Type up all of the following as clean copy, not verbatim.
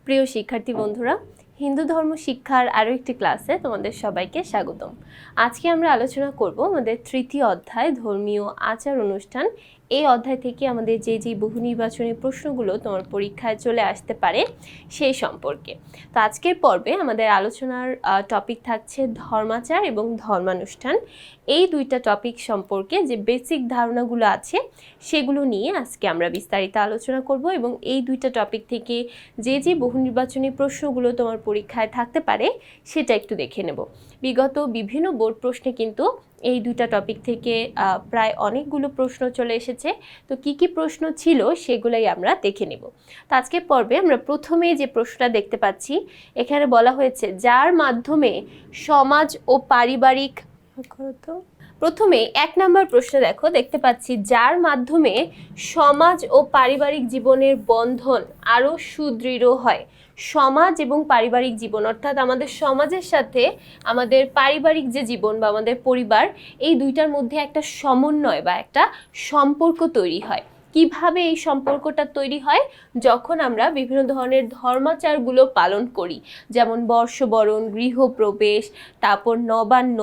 প্রিয় শিক্ষার্থী বন্ধুরা, হিন্দু ধর্ম শিক্ষার আরও একটি ক্লাসে তোমাদের সবাইকে স্বাগতম। আজকে আমরা আলোচনা করব আমাদের তৃতীয় অধ্যায় ধর্মীয় আচার অনুষ্ঠান। এই অধ্যায় থেকে আমাদের যে বহু নির্বাচনী প্রশ্নগুলো তোমার পরীক্ষায় চলে আসতে পারে সেই সম্পর্কে। তো আজকের পর্বে আমাদের আলোচনার টপিক থাকছে ধর্মাচার এবং ধর্মানুষ্ঠান। এই দুইটা টপিক সম্পর্কে যে বেসিক ধারণাগুলো আছে সেগুলো নিয়ে আজকে আমরা বিস্তারিত আলোচনা করব এবং এই দুইটা টপিক থেকে যে বহু নির্বাচনী প্রশ্নগুলো তোমার পরীক্ষায় থাকতে পারে সেটা একটু দেখে নেব। বিগত বিভিন্ন বোর্ড প্রশ্নে কিন্তু এই দুইটা টপিক থেকে প্রায় অনেকগুলো প্রশ্ন চলে এসেছে। তো কি প্রশ্ন ছিল সেগুলাই আমরা দেখে নেব। তো আজকের পর্বে আমরা প্রথমে যে প্রশ্নটা দেখতে পাচ্ছি, এখানে বলা হয়েছে যার মাধ্যমে সমাজ ও পারিবারিক, প্রথমে 1 নম্বর প্রশ্ন দেখতে পাচ্ছি যার মাধ্যমে সমাজ ও পারিবারিক জীবনের বন্ধন আরও সুদৃঢ় হয়। সমাজ এবং পারিবারিক জীবন, অর্থাৎ আমাদের সমাজের সাথে আমাদের পারিবারিক যে জীবন বা আমাদের পরিবার, এই দুইটার মধ্যে একটা সমন্বয় বা একটা সম্পর্ক তৈরি হয়। কিভাবে এই সম্পর্কটা তৈরি হয়? যখন আমরা বিভিন্ন ধরনের ধর্মাচারগুলো পালন করি, যেমন বর্ষবরণ, গৃহপ্রবেশ, তারপর নবান্ন,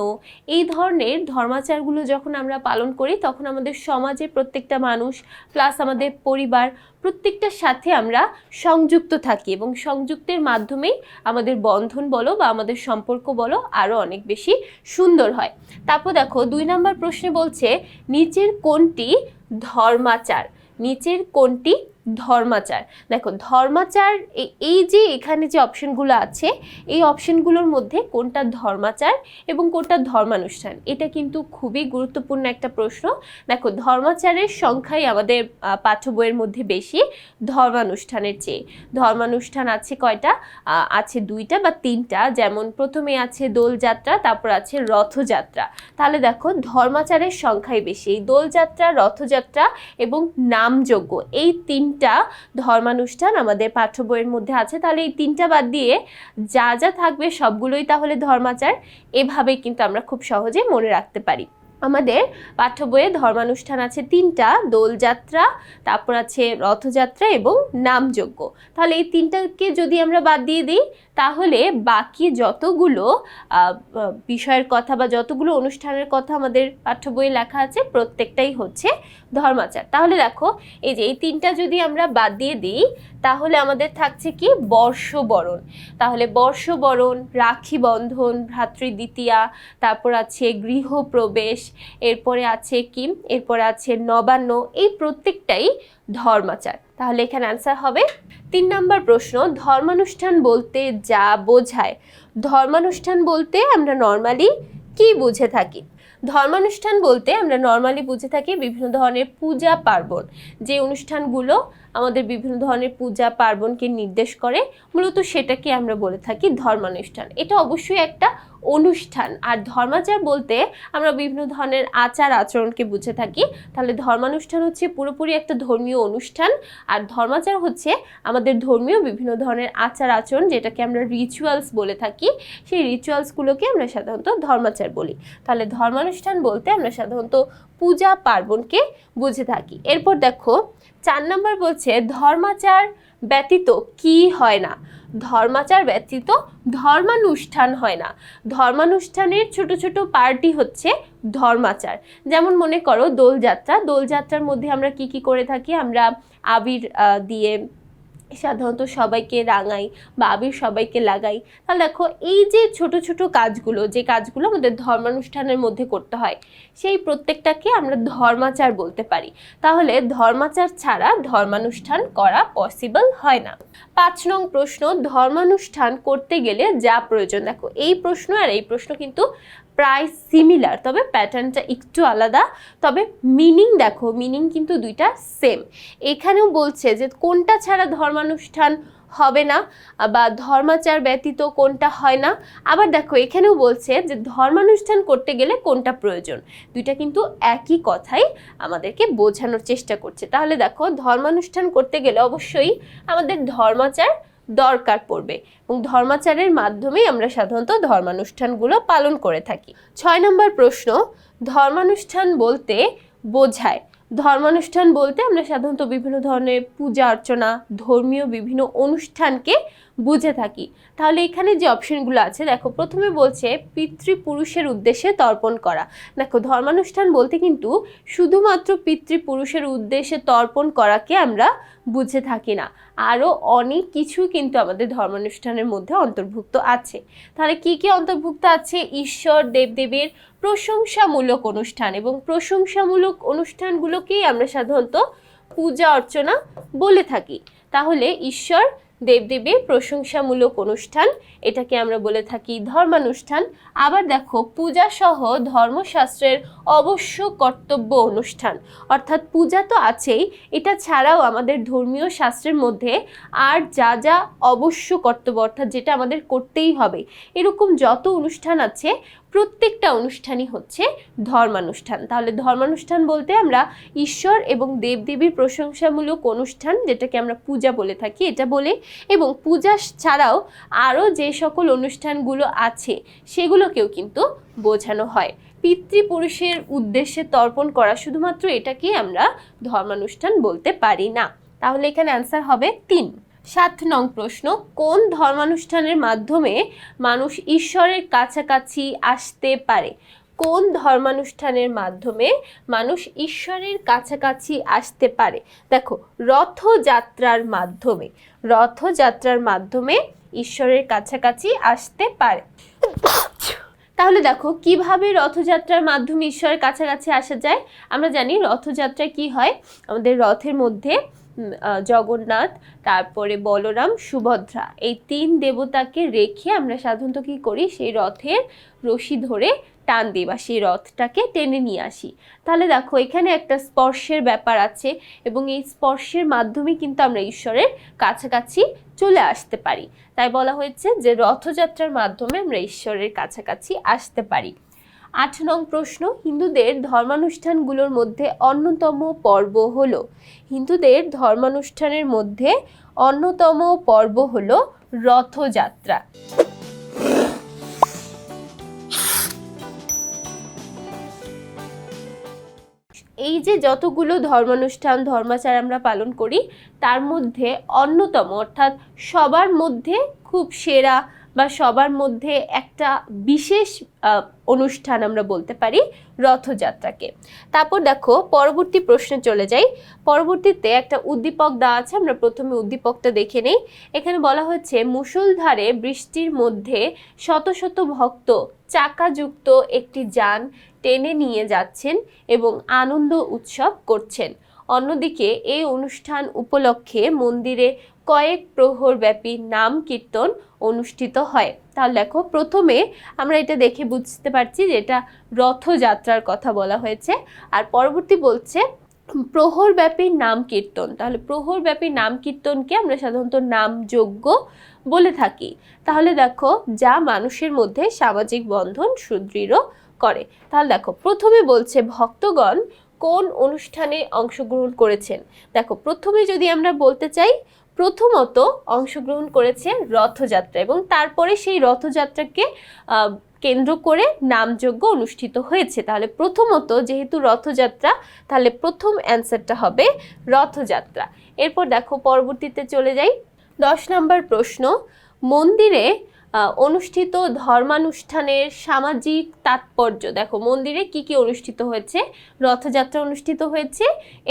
এই ধরনের ধর্মাচারগুলো যখন আমরা পালন করি তখন আমাদের সমাজের প্রত্যেকটা মানুষ প্লাস আমাদের পরিবার প্রত্যেকটার সাথে আমরা সংযুক্ত থাকি এবং সংযুক্তের মাধ্যমেই আমাদের বন্ধন বলো বা আমাদের সম্পর্ক বলো আরও অনেক বেশি সুন্দর হয়। তারপর 2 নম্বর প্রশ্নে বলছে নিচের কোনটি ধর্মাচার? নিচের কোনটি ধর্মাচার? দেখো, ধর্মাচার এই যে এখানে যে অপশনগুলো আছে এই অপশনগুলোর মধ্যে কোনটা ধর্মাচার এবং কোনটা ধর্মানুষ্ঠান, এটা কিন্তু খুবই গুরুত্বপূর্ণ একটা প্রশ্ন। দেখো, ধর্মাচারের সংখ্যাই আমাদের পাঠ্য বইয়ের মধ্যে বেশি ধর্মানুষ্ঠানের চেয়ে। ধর্মানুষ্ঠান আছে কয়টা? আছে 2টা বা 3টা। যেমন প্রথমে আছে দোলযাত্রা, তারপর আছে রথযাত্রা। তাহলে দেখো, ধর্মাচারের সংখ্যাই বেশি। এই দোলযাত্রা, রথযাত্রা এবং নামযজ্ঞ, এই 3টা ধর্মানুষ্ঠান আমাদের পাঠ্য বইয়ের মধ্যে আছে। তাহলে এই 3টা বাদ দিয়ে যা থাকবে সবগুলোই তাহলে ধর্মাচার। এভাবেই কিন্তু আমরা খুব সহজে মনে রাখতে পারি। আমাদের পাঠ্য বইয়ে ধর্মানুষ্ঠান আছে 3টা, দোলযাত্রা, তারপর আছে রথযাত্রা এবং নামযজ্ঞ। তাহলে এই 3টাকে যদি আমরা বাদ দিয়ে দিই তাহলে বাকি যতগুলো বিষয়ের কথা বা যতগুলো অনুষ্ঠানের কথা আমাদের পাঠ্য বইয়ে লেখা আছে প্রত্যেকটাই হচ্ছে ধর্মাচার। তাহলে দেখো, এই যে এই 3টা যদি আমরা বাদ দিয়ে দিই তাহলে আমাদের থাকছে কি? বর্ষবরণ। তাহলে বর্ষবরণ, রাখি বন্ধন, ভ্রাতৃদ্বিতীয়া, তারপর আছে গৃহপ্রবেশ, এরপরে আছে কি? এরপরে আছে নবান্ন। এই প্রত্যেকটাই ধর্মাচার। তাহলে এখানে অ্যান্সার হবে 3 নম্বর প্রশ্ন, ধর্মানুষ্ঠান বলতে যা বোঝায়। ধর্মানুষ্ঠান বলতে আমরা নর্মালি কি বুঝে থাকি? ধর্মানুষ্ঠান বলতে আমরা নর্মালি বুঝে থাকি বিভিন্ন ধরনের পূজা পার্বণ, যে অনুষ্ঠানগুলো আমাদের বিভিন্ন ধরনের পূজা পার্বণকে নির্দেশ করে, মূলত সেটাকে আমরা বলে থাকি ধর্মানুষ্ঠান। এটা অবশ্যই একটা অনুষ্ঠান। আর ধর্মাচার বলতে আমরা বিভিন্ন ধরনের আচার আচরণকে বুঝে থাকি। তাহলে ধর্মানুষ্ঠান হচ্ছে পুরোপুরি একটা ধর্মীয় অনুষ্ঠান, আর ধর্মাচার হচ্ছে আমাদের ধর্মীয় বিভিন্ন ধরনের আচার আচরণ, যেটাকে আমরা রিচুয়ালস বলে থাকি। সেই রিচুয়ালসগুলোকে আমরা সাধারণত ধর্মাচার বলি। তাহলে ধর্মানুষ্ঠান বলতে আমরা সাধারণত পূজা পার্বণকে বুঝে থাকি। এরপর দেখো 4 নম্বর বলছে ধর্মাচার ব্যতীত কি হয় না? ধর্মাচার ব্যতীত ধর্মানুষ্ঠান হয় না। ধর্মানুষ্ঠানের ছোট ছোট পার্টি হচ্ছে ধর্মাচার। যেমন মনে করো দোলযাত্রা। দোলযাত্রার মধ্যে আমরা কি করে থাকি? আমরা আবির দিয়ে সাধারণত সবাইকে রাঙাই বা আবির সবাইকে লাগাই। তাহলে দেখো, এই যে ছোট ছোট কাজগুলো, যে কাজগুলো আমাদের ধর্মানুষ্ঠানের মধ্যে করতে হয়, সেই প্রত্যেকটাকে আমরা ধর্মাচার বলতে পারি। তাহলে ধর্মাচার ছাড়া ধর্মানুষ্ঠান করা পসিবল হয় না। 5 নং প্রশ্ন, ধর্মানুষ্ঠান করতে গেলে যা প্রয়োজন। দেখো, এই প্রশ্ন আর এই প্রশ্ন কিন্তু প্রায় সিমিলার, তবে প্যাটার্নটা একটু আলাদা। তবে মিনিং দেখো, মিনিং কিন্তু দুইটা সেম। এখানেও বলছে যে কোনটা ছাড়া ধর্মানুষ্ঠান হবে না বা ধর্মাচার ব্যতীত কোনটা হয় না। আবার দেখো, এখানেও বলছে যে ধর্মানুষ্ঠান করতে গেলে কোনটা প্রয়োজন। দুইটা কিন্তু একই কথাই আমাদেরকে বোঝানোর চেষ্টা করছে। তাহলে দেখো, ধর্মানুষ্ঠান করতে গেলে অবশ্যই আমাদের ধর্মাচার দরকার পড়বে এবং ধর্মাচারের মাধ্যমেই আমরা সাধারণত ধর্মানুষ্ঠানগুলো পালন করে থাকি। 6 নম্বর প্রশ্ন, ধর্মানুষ্ঠান বলতে বোঝায় ধর্মানুষ্ঠান বলতে আমরা সাধারণত বিভিন্ন ধরনের পূজা অর্চনা, ধর্মীয় বিভিন্ন অনুষ্ঠানকে বুঝে থাকি। তাহলে এখানে যে অপশনগুলো আছে দেখো, প্রথমে বলছে পিতৃপুরুষের উদ্দেশ্যে তর্পণ করা। দেখো, ধর্মানুষ্ঠান বলতে কিন্তু শুধুমাত্র পিতৃপুরুষের উদ্দেশ্যে তর্পণ করাকে আমরা বুঝে থাকি না, আরও অনেক কিছু কিন্তু আমাদের ধর্মানুষ্ঠানের মধ্যে অন্তর্ভুক্ত আছে। তাহলে কি কি অন্তর্ভুক্ত আছে? ঈশ্বর দেবদেবীর প্রশংসামূলক অনুষ্ঠান, এবং প্রশংসামূলক অনুষ্ঠানগুলোকেই আমরা সাধারণত পূজা অর্চনা বলে থাকি। তাহলে ঈশ্বর দেবদেবীর প্রশংসামূলক অনুষ্ঠান, এটাকে আমরা বলে থাকি ধর্মানুষ্ঠান। আবার দেখো, পূজা সহ ধর্মশাস্ত্রের অবশ্য কর্তব্য অনুষ্ঠান, অর্থাৎ পূজা তো আছেই, এটা ছাড়াও আমাদের ধর্মীয় শাস্ত্রের মধ্যে আর যা যা অবশ্য কর্তব্য, অর্থাৎ যেটা আমাদের করতেই হবে, এরকম যত অনুষ্ঠান আছে প্রত্যেকটা অনুষ্ঠানই হচ্ছে ধর্মানুষ্ঠান। তাহলে ধর্মানুষ্ঠান বলতে আমরা ঈশ্বর এবং দেবদেবীর প্রশংসামূলক অনুষ্ঠান, যেটাকে আমরা পূজা বলে থাকি, এটা বলে, এবং পূজা ছাড়াও আরও যে সকল অনুষ্ঠানগুলো আছে সেগুলোকেও কিন্তু বোঝানো হয়। পিতৃপুরুষের উদ্দেশ্যে তর্পণ করা, শুধুমাত্র এটাকেই আমরা ধর্মানুষ্ঠান বলতে পারি না। তাহলে এখানে অ্যান্সার হবে 3। 7 নং প্রশ্ন, কোন ধর্মানুষ্ঠানের মাধ্যমে মানুষ ঈশ্বরের কাছাকাছি আসতে পারে? কোন ধর্মানুষ্ঠানের মাধ্যমে মানুষ ঈশ্বরের কাছাকাছি আসতে পারে? দেখো, রথযাত্রার মাধ্যমে, রথযাত্রার মাধ্যমে ঈশ্বরের কাছাকাছি আসতে পারে। তাহলে দেখো, কিভাবে রথযাত্রার মাধ্যমে ঈশ্বরের কাছাকাছি আসা যায়? আমরা জানি রথযাত্রায় কি হয়, আমাদের রথের মধ্যে জগন্নাথ, তারপরে বলরাম, সুভদ্রা, এই 3 দেবতাকে রেখে আমরা সাধারণত কি করি, সেই রথের রশি ধরে টান দিই বা সেই রথটাকে টেনে নিয়ে আসি। তাহলে দেখো, এখানে একটা স্পর্শের ব্যাপার আছে, এবং এই স্পর্শের মাধ্যমে কিন্তু আমরা ঈশ্বরের কাছাকাছি চলে আসতে পারি। তাই বলা হয়েছে যে রথযাত্রার মাধ্যমে আমরা ঈশ্বরের কাছাকাছি আসতে পারি। 8 নং প্রশ্ন, হিন্দুদের ধর্মানুষ্ঠানগুলোর মধ্যে অন্যতম পর্ব হলো? হিন্দুদের ধর্মানুষ্ঠানের মধ্যে অন্যতম পর্ব হলো রথযাত্রা। এই যে যতগুলো ধর্মানুষ্ঠান, ধর্মাচার আমরা পালন করি, তার মধ্যে অন্যতম, অর্থাৎ সবার মধ্যে খুব সেরা বা সবার মধ্যে একটা বিশেষ অনুষ্ঠান আমরা বলতে পারি রথযাত্রাকে। তারপর দেখো, পরবর্তী প্রশ্নে চলে যাই। পরবর্তীতে একটা উদ্দীপক দেওয়া আছে, আমরা প্রথমে উদ্দীপকটা দেখে নেই। এখানে বলা হচ্ছে, মুষলধারে বৃষ্টির মধ্যে শত শত ভক্ত চাকাযুক্ত একটি যান টেনে নিয়ে যাচ্ছেন এবং আনন্দ উৎসব করছেন। অন্যদিকে এই অনুষ্ঠান উপলক্ষে মন্দিরে কয়েক প্রহর ব্যাপী নাম কীর্তন অনুষ্ঠিত হয়। তাহলে দেখো, প্রথমে আমরা এটা দেখে বুঝতে পারছি যে এটা রথযাত্রার কথা বলা হয়েছে, আর পরবর্তী বলছে প্রহরব্যাপী নাম কীর্তন। তাহলে প্রহরব্যাপী নাম কীর্তনকে আমরা সাধারণত নামযজ্ঞ বলে থাকি। তাহলে দেখো, যা মানুষের মধ্যে সামাজিক বন্ধন সুদৃঢ় করে। তাহলে দেখো, প্রথমে বলছে ভক্তগণ কোন অনুষ্ঠানে অংশগ্রহণ করেছেন। দেখো, প্রথমে যদি আমরা বলতে চাই, প্রথমত অংশগ্রহণ করেছে রথযাত্রা, এবং তারপরে সেই রথযাত্রাকে কেন্দ্র করে নামযজ্ঞ অনুষ্ঠিত হয়েছে। তাহলে প্রথমত যেহেতু রথযাত্রা, তাহলে প্রথম অ্যান্সারটা হবে রথযাত্রা। এরপর দেখো, পরবর্তীতে চলে যাই। 10 নম্বর প্রশ্ন, মন্দিরে অনুষ্ঠিত ধর্মানুষ্ঠানের সামাজিক তাৎপর্য। দেখো, মন্দিরে কি কি অনুষ্ঠিত হয়েছে? রথযাত্রা অনুষ্ঠিত হয়েছে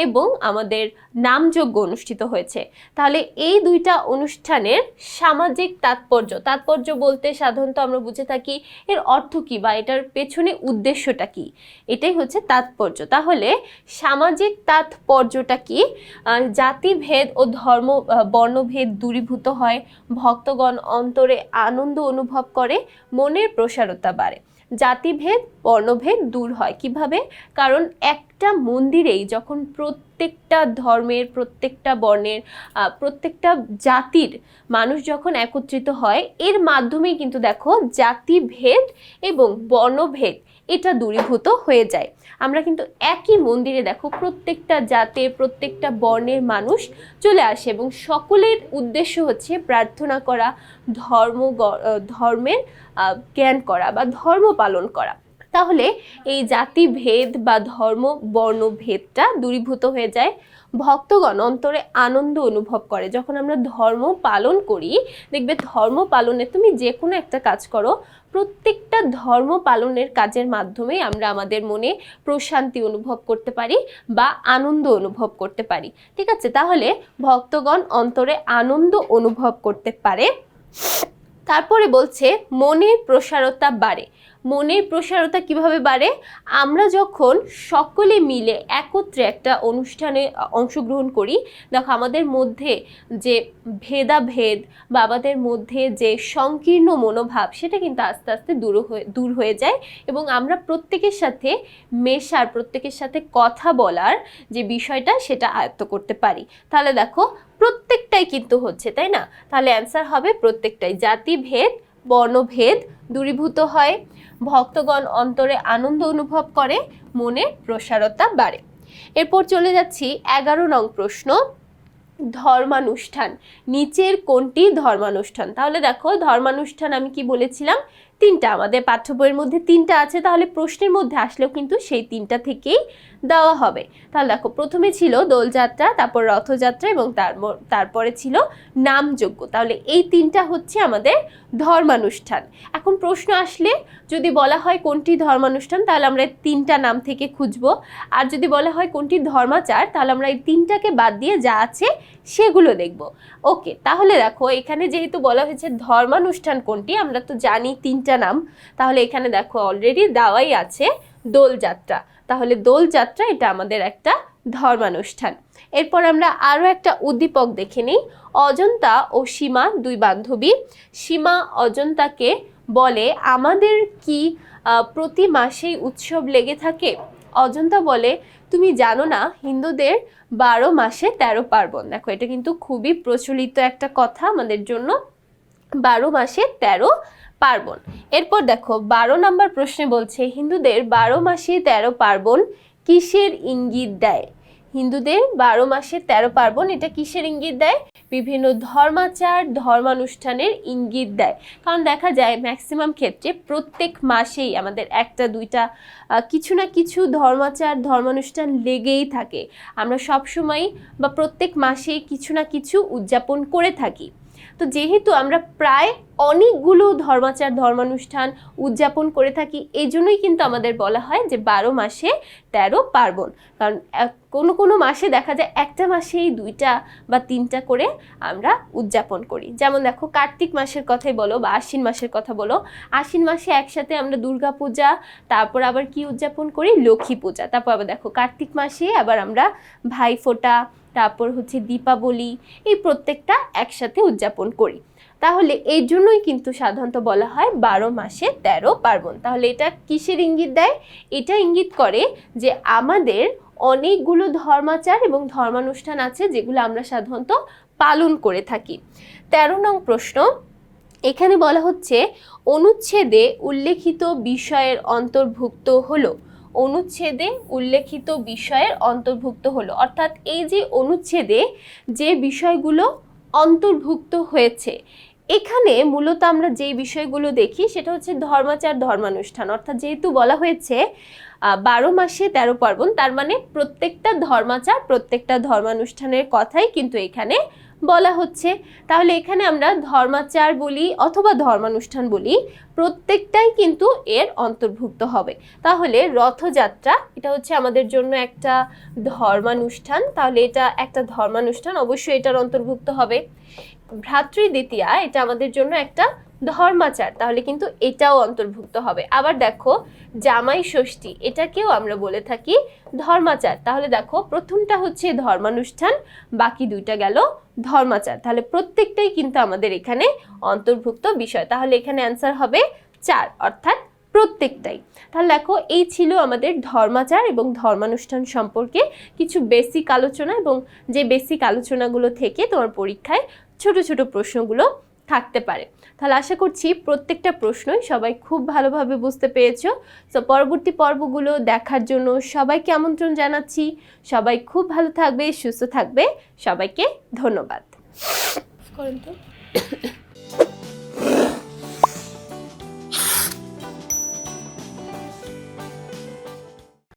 এবং আমাদের নামযজ্ঞ অনুষ্ঠিত হয়েছে। তাহলে এই দুইটা অনুষ্ঠানের সামাজিক তাৎপর্য, তাৎপর্য বলতে সাধারণত আমরা বুঝে থাকি এর অর্থ কি বা এটার পেছনে উদ্দেশ্যটা কি, এটাই হচ্ছে তাৎপর্য। তাহলে সামাজিক তাৎপর্যটা কি? জাতিভেদ ও বর্ণভেদ দূরীভূত হয়, ভক্তগণ অন্তরে আনন্দ অনুভব করে, মনের প্রসারতা বাড়ে। জাতিভেদ বর্ণভেদ দূর হয় কিভাবে? কারণ একটা মন্দিরেই যখন প্রত্যেকটা ধর্মের, প্রত্যেকটা বর্ণের, প্রত্যেকটা জাতির মানুষ যখন একত্রিত হয়, এর মাধ্যমেই কিন্তু দেখো জাতিভেদ এবং বর্ণভেদ এটা দূরীভূত হয়ে যায়। আমরা কিন্তু একই মন্দিরে দেখো প্রত্যেকটা জাতের, প্রত্যেকটা বর্ণের মানুষ চলে আসে এবং সকলের উদ্দেশ্য হচ্ছে প্রার্থনা করা, ধর্মের জ্ঞান করা বা ধর্ম পালন করা। তাহলে এই জাতিভেদ বা ধর্ম বর্ণভেদটা দূরীভূত হয়ে যায়। ভক্তগণ অন্তরে আনন্দ অনুভব করে। যখন আমরা ধর্ম পালন করি, দেখবে ধর্ম পালনে তুমি যে কোনো একটা কাজ করো, প্রত্যেকটা ধর্ম পালনের কাজের মাধ্যমেই আমরা আমাদের মনে প্রশান্তি অনুভব করতে পারি বা আনন্দ অনুভব করতে পারি। ঠিক আছে, তাহলে ভক্তগণ অন্তরে আনন্দ অনুভব করতে পারে। তারপরে বলছে মনের প্রসারতা বাড়ে। মনের প্রসারতা কিভাবে বাড়ে? আমরা যখন সকলে মিলে একত্রে একটা অনুষ্ঠানে অংশগ্রহণ করি, দেখো আমাদের মধ্যে যে ভেদাভেদ বা আমাদের মধ্যে যে সংকীর্ণ মনোভাব, সেটা কিন্তু আস্তে আস্তে দূর হয়ে যায় এবং আমরা প্রত্যেকের সাথে মেশার, প্রত্যেকের সাথে কথা বলার যে বিষয়টা, সেটা আয়ত্ত করতে পারি। তাহলে দেখো প্রত্যেকটাই কিন্তু হচ্ছে, তাই না? তাহলে অ্যান্সার হবে প্রত্যেকটাই। জাতিভেদ বর্ণভেদ দূরীভূত হয়, ভক্তগণ অন্তরে আনন্দ অনুভব করে, মনে প্রসারতা বাড়ে। এরপর চলে যাচ্ছি 11 নং প্রশ্ন, ধর্মানুষ্ঠান। নিচের কোনটি ধর্মানুষ্ঠান? তাহলে দেখো ধর্মানুষ্ঠান আমি কি বলেছিলাম, 3টা, আমাদের পাঠ্য বইয়ের মধ্যে 3টা আছে, তাহলে প্রশ্নের মধ্যে আসলেও কিন্তু সেই 3টা থেকেই দেওয়া হবে। তাহলে দেখো প্রথমে ছিল দোলযাত্রা, তারপর রথযাত্রা এবং তারপরে ছিল নামযজ্ঞ। তাহলে এই 3টা হচ্ছে আমাদের ধর্মানুষ্ঠান। এখন প্রশ্ন আসলে যদি বলা হয় কোনটি ধর্মানুষ্ঠান, তাহলে আমরা 3টা নাম থেকে খুঁজবো, আর যদি বলা হয় কোনটি ধর্মাচার, তাহলে আমরা এই 3টাকে বাদ দিয়ে যা আছে সেগুলো দেখব। ওকে, তাহলে দেখো এখানে যেহেতু বলা হয়েছে ধর্মানুষ্ঠান কোনটি, আমরা তো জানি 3টা নাম, তাহলে এখানে দেখো অলরেডি দেওয়াই আছে দোলযাত্রা। তাহলে দোলযাত্রা এটা আমাদের একটা ধর্মানুষ্ঠান। এরপর আমরা আরও একটা উদ্দীপক দেখে নিই। অজন্তা ও সীমা 2 বান্ধবী। সীমা অজন্তাকে বলে, আমাদের কি প্রতি মাসেই উৎসব লেগে থাকে? অজন্তা বলে, তুমি জানো না হিন্দুদের 12 মাসে 13 পার্বণ। দেখো এটা কিন্তু খুবই প্রচলিত একটা কথা আমাদের জন্য, 12 মাসে 13 পার্বণ। এরপর দেখো 12 নম্বর প্রশ্নে বলছে, হিন্দুদের 12 মাসে 13 পার্বণ কিসের ইঙ্গিত দেয়? হিন্দুদের 12 মাসে 13 পার্বণ এটা কিসের ইঙ্গিত দেয়? বিভিন্ন ধর্মাচার ধর্মানুষ্ঠানের ইঙ্গিত দেয়। কারণ দেখা যায় ম্যাক্সিমাম ক্ষেত্রে প্রত্যেক মাসেই আমাদের একটা দুইটা কিছু না কিছু ধর্মাচার ধর্মানুষ্ঠান লেগেই থাকে। আমরা সবসময় বা প্রত্যেক মাসেই কিছু না কিছু উদযাপন করে থাকি। তো যেহেতু আমরা প্রায় অনেকগুলো ধর্মাচার ধর্মানুষ্ঠান উদযাপন করে থাকি, এই জন্যই কিন্তু আমাদের বলা হয় যে 12 মাসে 13 পার্বণ। কারণ কোনো মাসে দেখা যায় একটা মাসেই 2টা বা 3টা করে আমরা উদযাপন করি। যেমন দেখো কার্তিক মাসের কথাই বলো বা আশ্বিন মাসের কথা বলো, আশ্বিন মাসে একসাথে আমরা দুর্গা পূজা, তারপর আবার কি উদযাপন করি? লক্ষ্মী পূজা। তারপর আবার দেখো কার্তিক মাসে আবার আমরা ভাইফোঁটা, তারপর হচ্ছে দীপাবলি, এই প্রত্যেকটা একসাথে উদযাপন করি। তাহলে এই জন্যই কিন্তু সাধারণত বলা হয় 12 মাসে 13 পার্বণ। তাহলে এটা কিসের ইঙ্গিত দেয়? এটা ইঙ্গিত করে যে আমাদের অনেকগুলো ধর্মাচার এবং ধর্মানুষ্ঠান আছে যেগুলো আমরা সাধারণত পালন করে থাকি। 13 নং প্রশ্ন, এখানে বলা হচ্ছে অনুচ্ছেদে উল্লেখিত বিষয়ের অন্তর্ভুক্ত হলো। অনুচ্ছেদে উল্লেখিত বিষয়ের অন্তর্ভুক্ত হলো, অর্থাৎ এই যে অনুচ্ছেদে যে বিষয়গুলো অন্তর্ভুক্ত হয়েছে, এখানে মূলত আমরা যে বিষয়গুলো দেখি সেটা হচ্ছে ধর্মাচার ধর্মানুষ্ঠান। অর্থাৎ যেহেতু বলা হয়েছে 12 মাসে 13 পার্বণ, তার মানে প্রত্যেকটা ধর্মাচার প্রত্যেকটা ধর্মানুষ্ঠানের কথাই কিন্তু এখানে বলা হচ্ছে। তাহলে এখানে আমরা ধর্মাচার বলি অথবা ধর্মানুষ্ঠান বলি, প্রত্যেকটাই কিন্তু এর অন্তর্ভুক্ত হবে। তাহলে রথযাত্রা এটা হচ্ছে আমাদের জন্য একটা ধর্মানুষ্ঠান, তাহলে এটা একটা ধর্মানুষ্ঠান, অবশ্যই এটার অন্তর্ভুক্ত হবে। ভ্রাতৃদ্বিতীয়া এটা আমাদের জন্য একটা ধর্মাচার, তাহলে কিন্তু এটাও অন্তর্ভুক্ত হবে। আবার দেখো জামাই ষষ্ঠী এটাকেও আমরা বলে থাকি ধর্মাচার। তাহলে দেখো প্রথমটা হচ্ছে ধর্মানুষ্ঠান, বাকি 2টা গেল ধর্মাচার। তাহলে প্রত্যেকটাই কিন্তু আমাদের এখানে অন্তর্ভুক্ত বিষয়। তাহলে এখানে অ্যান্সার হবে 4, অর্থাৎ প্রত্যেকটাই। তাহলে দেখো এই ছিল আমাদের ধর্মাচার এবং ধর্মানুষ্ঠান সম্পর্কে কিছু বেসিক আলোচনা, এবং যে বেসিক আলোচনাগুলো থেকে তোমার পরীক্ষায় ছোট ছোট প্রশ্নগুলো থাকতে পারে। তাহলে আশা করছি প্রত্যেকটা প্রশ্নই সবাই খুব ভালোভাবে বুঝতে পেরেছো। তো পরবর্তী পর্বগুলো দেখার জন্য সবাইকে আমন্ত্রণ জানাচ্ছি। সবাই খুব ভালো থাকবে, সুস্থ থাকবে। সবাইকে ধন্যবাদ।